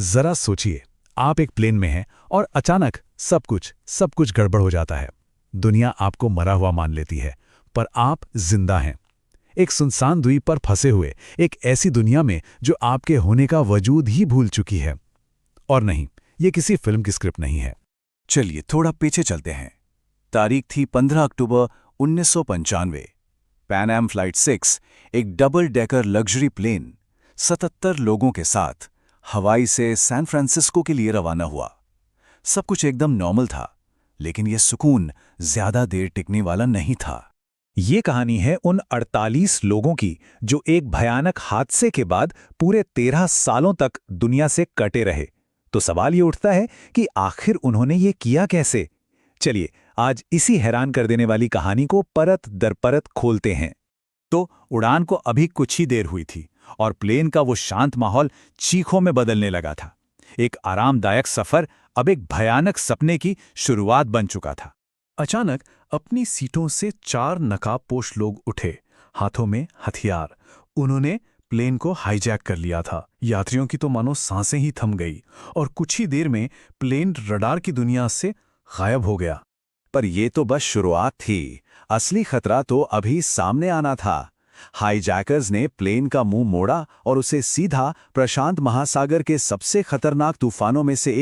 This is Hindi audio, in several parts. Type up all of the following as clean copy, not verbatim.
जरा सोचिए, आप एक प्लेन में हैं और अचानक सब कुछ गड़बड़ हो जाता है। दुनिया आपको मरा हुआ मान लेती है, पर आप जिंदा हैं। एक सुनसान द्वीप पर फंसे हुए, एक ऐसी दुनिया में जो आपके होने का वजूद ही भूल चुकी है। और नहीं, ये किसी फिल्म की स्क्रिप्ट नहीं है। चलिए थोड़ा पीछे चलते हैं। तारीख थी 15 अक्टूबर 1995। पैन एम फ्लाइट 6 एक डबल डेकर लग्जरी प्लेन 77 लोगों के साथ हवाई से सैन फ्रांसिस्को के लिए रवाना हुआ। सब कुछ एकदम नॉर्मल था, लेकिन यह सुकून ज्यादा देर टिकने वाला नहीं था। ये कहानी है उन 48 लोगों की जो एक भयानक हादसे के बाद पूरे 13 सालों तक दुनिया से कटे रहे। तो सवाल ये उठता है कि आखिर उन्होंने ये किया कैसे? चलिए आज इसी हैरान कर देने वाली कहानी को परत दर परत खोलते हैं। तो उड़ान को अभी कुछ ही देर हुई थी और प्लेन का वो शांत माहौल चीखों में बदलने लगा था। एक आरामदायक सफर अब एक भयानक सपने की शुरुआत बन चुका था। अचानक अपनी सीटों से 4 नकाबपोश लोग उठे, हाथों में हथियार। उन्होंने प्लेन को हाईजैक कर लिया था। यात्रियों की तो मानो सांसें ही थम गई और कुछ ही देर में प्लेन रडार की दुनिया से गायब हो गया। पर यह तो बस शुरुआत थी। असली खतरा तो अभी सामने आना था। हाईजैकर्स ने प्लेन का मुंह मोड़ा और उसे सीधा प्रशांत महासागर के सबसे खतरनाक तूफानों में से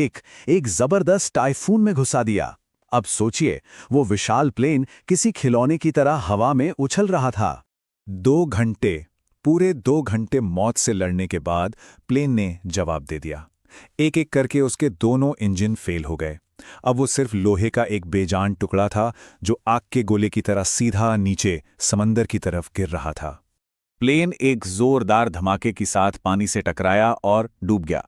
एक जबरदस्त टाइफून में घुसा दिया। अब सोचिए, वो विशाल प्लेन किसी खिलौने की तरह हवा में उछल रहा था। 2 घंटे, पूरे 2 घंटे मौत से लड़ने के बाद प्लेन ने जवाब दे दिया। एक एक करके उसके दोनों इंजन फेल हो गए। अब वो सिर्फ लोहे का एक बेजान टुकड़ा था जो आग के गोले की तरह सीधा नीचे समंदर की तरफ गिर रहा था। प्लेन एक जोरदार धमाके के साथ पानी से टकराया और डूब गया।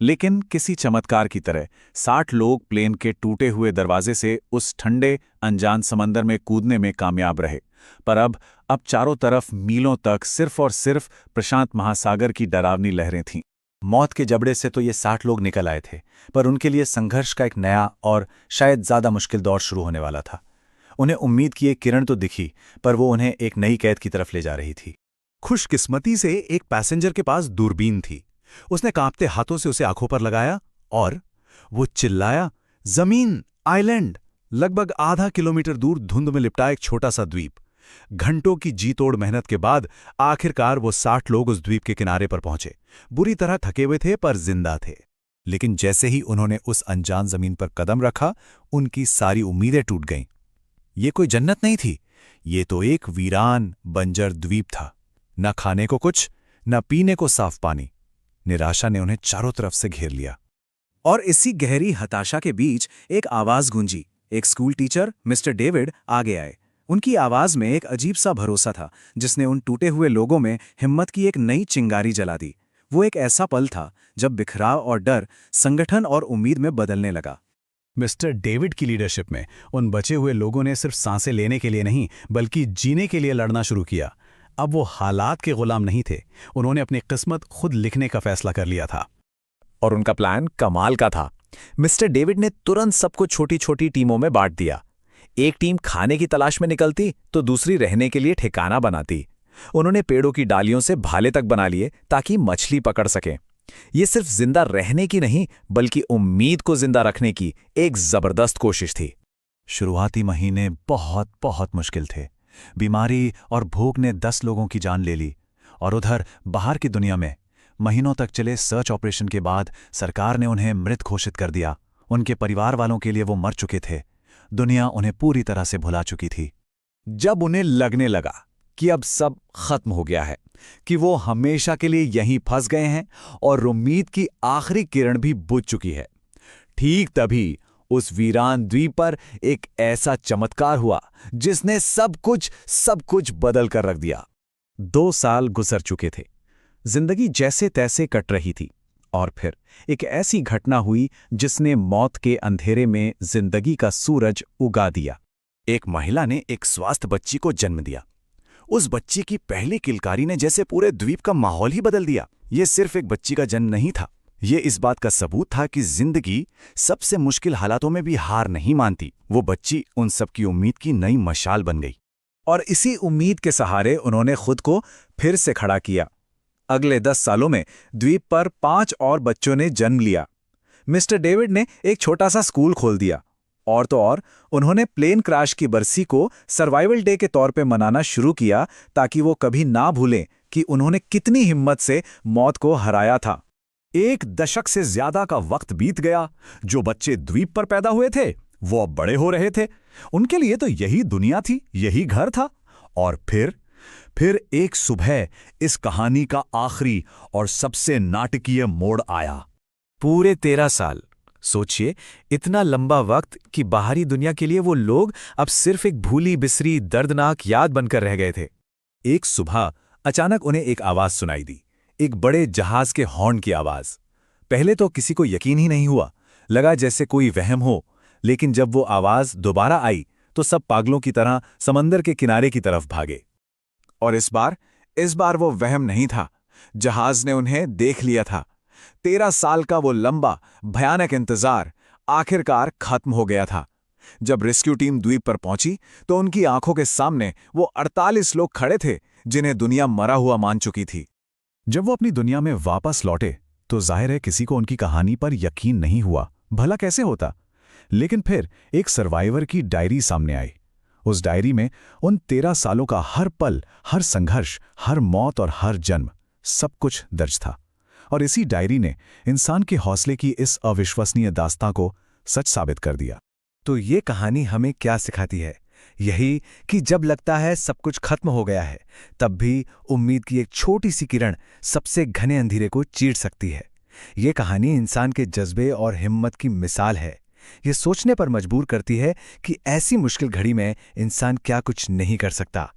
लेकिन किसी चमत्कार की तरह 60 लोग प्लेन के टूटे हुए दरवाजे से उस ठंडे अनजान समंदर में कूदने में कामयाब रहे। पर अब चारों तरफ मीलों तक सिर्फ और सिर्फ प्रशांत महासागर की डरावनी लहरें थीं। मौत के जबड़े से तो ये 60 लोग निकल आए थे, पर उनके लिए संघर्ष का एक नया और शायद ज्यादा मुश्किल दौर शुरू होने वाला था। उन्हें उम्मीद की एक किरण तो दिखी, पर वो उन्हें एक नई कैद की तरफ ले जा रही थी। खुशकिस्मती से एक पैसेंजर के पास दूरबीन थी। उसने कांपते हाथों से उसे आंखों पर लगाया और वो चिल्लाया, जमीन, आइलैंड। लगभग आधा किलोमीटर दूर धुंध में लिपटा एक छोटा सा द्वीप। घंटों की जी तोड़ मेहनत के बाद आखिरकार वो 60 लोग उस द्वीप के किनारे पर पहुंचे। बुरी तरह थके हुए थे पर जिंदा थे। लेकिन जैसे ही उन्होंने उस अनजान जमीन पर कदम रखा, उनकी सारी उम्मीदें टूट गईं। ये कोई जन्नत नहीं थी, ये तो एक वीरान बंजर द्वीप था। न खाने को कुछ, न पीने को साफ पानी। निराशा ने उन्हें चारों तरफ से घेर लिया। और इसी गहरी हताशा के बीच एक आवाज गूंजी। एक स्कूल टीचर मिस्टर डेविड आगे आए। उनकी आवाज में एक अजीब सा भरोसा था, जिसने उन टूटे हुए लोगों में हिम्मत की एक नई चिंगारी जला दी। वो एक ऐसा पल था जब बिखराव और डर संगठन और उम्मीद में बदलने लगा। मिस्टर डेविड की लीडरशिप में उन बचे हुए लोगों ने सिर्फ सांसें लेने के लिए नहीं, बल्कि जीने के लिए लड़ना शुरू किया। अब वो हालात के गुलाम नहीं थे, उन्होंने अपनी किस्मत खुद लिखने का फैसला कर लिया था। और उनका प्लान कमाल का था। मिस्टर डेविड ने तुरंत सबको छोटी छोटी टीमों में बांट दिया। एक टीम खाने की तलाश में निकलती तो दूसरी रहने के लिए ठिकाना बनाती। उन्होंने पेड़ों की डालियों से भाले तक बना लिए ताकि मछली पकड़ सकें। ये सिर्फ जिंदा रहने की नहीं, बल्कि उम्मीद को जिंदा रखने की एक जबरदस्त कोशिश थी। शुरुआती महीने बहुत बहुत मुश्किल थे। बीमारी और भूख ने 10 लोगों की जान ले ली। और उधर बाहर की दुनिया में महीनों तक चले सर्च ऑपरेशन के बाद सरकार ने उन्हें मृत घोषित कर दिया। उनके परिवार वालों के लिए वो मर चुके थे। दुनिया उन्हें पूरी तरह से भुला चुकी थी। जब उन्हें लगने लगा कि अब सब खत्म हो गया है, कि वो हमेशा के लिए यहीं फंस गए हैं और उम्मीद की आखिरी किरण भी बुझ चुकी है, ठीक तभी उस वीरान द्वीप पर एक ऐसा चमत्कार हुआ जिसने सब कुछ बदल कर रख दिया। 2 साल गुजर चुके थे, जिंदगी जैसे तैसे कट रही थी, और फिर एक ऐसी घटना हुई जिसने मौत के अंधेरे में जिंदगी का सूरज उगा दिया। एक महिला ने एक स्वस्थ बच्ची को जन्म दिया। उस बच्ची की पहली किलकारी ने जैसे पूरे द्वीप का माहौल ही बदल दिया। ये सिर्फ एक बच्ची का जन्म नहीं था, ये इस बात का सबूत था कि जिंदगी सबसे मुश्किल हालातों में भी हार नहीं मानती। वो बच्ची उन सबकी उम्मीद की नई मशाल बन गई। और इसी उम्मीद के सहारे उन्होंने खुद को फिर से खड़ा किया। अगले 10 सालों में द्वीप पर 5 और बच्चों ने जन्म लिया। मिस्टर डेविड ने एक छोटा सा स्कूल खोल दिया। और तो और उन्होंने प्लेन क्रैश की बरसी को सर्वाइवल डे के तौर पे मनाना शुरू किया, ताकि वो कभी ना भूलें कि उन्होंने कितनी हिम्मत से मौत को हराया था। 1 दशक से ज्यादा का वक्त बीत गया। जो बच्चे द्वीप पर पैदा हुए थे वो अब बड़े हो रहे थे। उनके लिए तो यही दुनिया थी, यही घर था। और फिर एक सुबह इस कहानी का आखिरी और सबसे नाटकीय मोड़ आया। पूरे 13 साल। सोचिए, इतना लंबा वक्त कि बाहरी दुनिया के लिए वो लोग अब सिर्फ एक भूली बिसरी दर्दनाक याद बनकर रह गए थे। एक सुबह अचानक उन्हें एक आवाज सुनाई दी, एक बड़े जहाज के हॉर्न की आवाज। पहले तो किसी को यकीन ही नहीं हुआ, लगा जैसे कोई वहम हो। लेकिन जब वो आवाज दोबारा आई तो सब पागलों की तरह समंदर के किनारे की तरफ भागे। और इस बार वो वहम नहीं था। जहाज ने उन्हें देख लिया था। 13 साल का वो लंबा भयानक इंतजार आखिरकार खत्म हो गया था। जब रेस्क्यू टीम द्वीप पर पहुंची तो उनकी आंखों के सामने वो 48 लोग खड़े थे जिन्हें दुनिया मरा हुआ मान चुकी थी। जब वो अपनी दुनिया में वापस लौटे तो जाहिर है किसी को उनकी कहानी पर यकीन नहीं हुआ। भला कैसे होता? लेकिन फिर एक सर्वाइवर की डायरी सामने आई। उस डायरी में उन 13 सालों का हर पल, हर संघर्ष, हर मौत और हर जन्म, सब कुछ दर्ज था। और इसी डायरी ने इंसान के हौसले की इस अविश्वसनीय दास्तां को सच साबित कर दिया। तो ये कहानी हमें क्या सिखाती है? यही कि जब लगता है सब कुछ खत्म हो गया है, तब भी उम्मीद की एक छोटी सी किरण सबसे घने अंधेरे को चीर सकती है। ये कहानी इंसान के जज्बे और हिम्मत की मिसाल है। ये सोचने पर मजबूर करती है कि ऐसी मुश्किल घड़ी में इंसान क्या कुछ नहीं कर सकता,